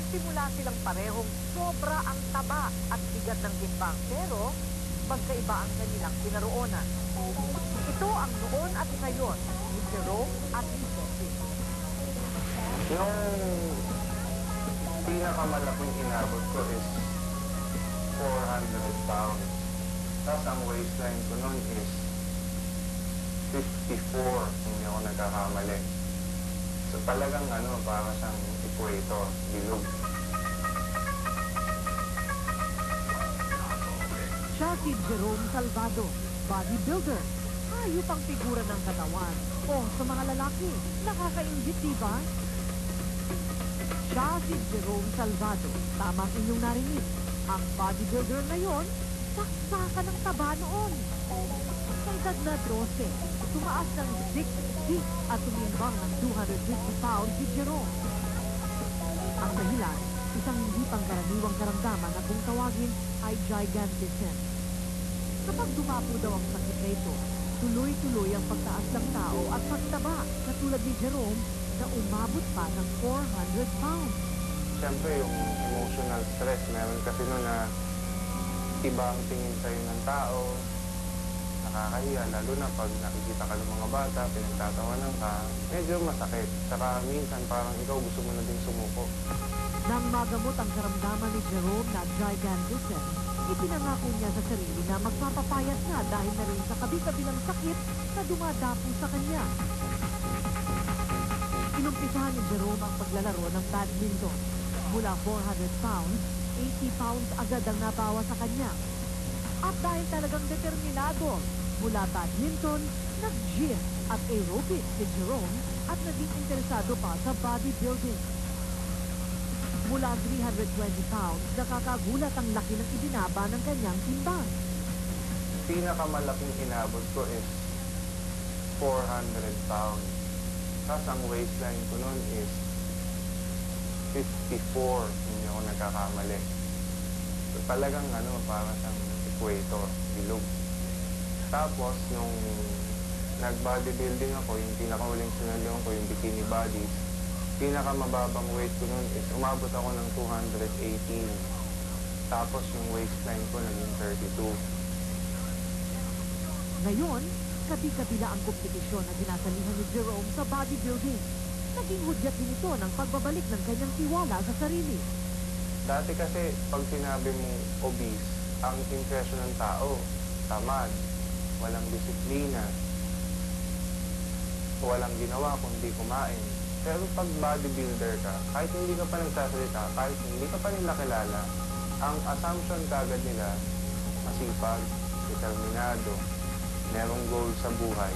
Nagsimula silang parehong sobra ang taba at bigat ng timbang, pero magkaiba ang kanilang kinaroonan. Ito ang noon at ngayon ni Jerome at ni Ceci. Yung pinakamalaking inabot ko is 400 pounds. Tapos ang waistline ko nun is 54, hindi ako nagkakamali. So talagang para siyang equator, bilog. Siya si Jerome Salvado, bodybuilder. Hayop ang figura ng katawan. O sa mga lalaki, nakakaingit, diba? Siya si Jerome Salvado. Tama ang inyong narinig. Ang bodybuilder ngayon, saksakan ng taba noon. Sa edad na 12, tumaas ng 6 feet at tumimbang ng 250 pounds si Jerome. Ang dahilan, isang hindi pangkaraniwang karamdaman na kung tawagin ay gigantism. Kapag dumapo daw ang sakit na ito, tuloy-tuloy ang pagtaas ng tao at pagtaba, katulad ni Jerome na umabot pa ng 400 pounds. Siyempre, yung emotional stress, meron kasi nun na iba ang tingin sa'yo ng tao, nakakahiya, lalo na pag nakikita ka ng mga bata, pinagtatawanan ka, medyo masakit. Saka minsan parang ikaw gusto mo na din sumuko. Nang magamot ang karamdaman ni Jerome na gigantism, ipinangako niya sa sarili na magpapapayat na dahil na rin sa kabi-kabilang sakit na dumadapo sa kanya. Inumpisahan ni Jerome ang paglalaro ng badminton. Mula 400 pounds, 80 pounds agad ang nabawa sa kanya. At dahil talagang determinado, mula badminton, nag-gym at aerobics si Jerome at naging interesado pa sa bodybuilding. Mula 320 pounds, nakakagulat ang laki ng ibinaba ng kanyang timbang. Pinakamalaking inabot ko is 400 pounds. Tapos ang waistline ko nun is 54, hindi ako nagkakamali. So talagang para siyang equator, bilog. Tapos nung nag-bodybuilding ako, yung pinakahuling sinalihan ko, yung bikini bodies, pinakamababang weight ko nun is umabot ako ng 218. Tapos yung waistline ko naging 32. Ngayon, kabi-kabila ang kompetisyon na ginasalihan ni Jerome sa bodybuilding. Naging hudyat din ito ng pagbabalik ng kanyang tiwala sa sarili. Dati kasi pag sinabi mong obese, ang impression ng tao, tamad, walang disiplina, walang ginawa kundi kumain. Pero pag bodybuilder ka, kahit hindi ka pa nagsasalita, kahit hindi ka pa nila kilala, ang assumption kagad nila, masipag, determinado, merong goal sa buhay.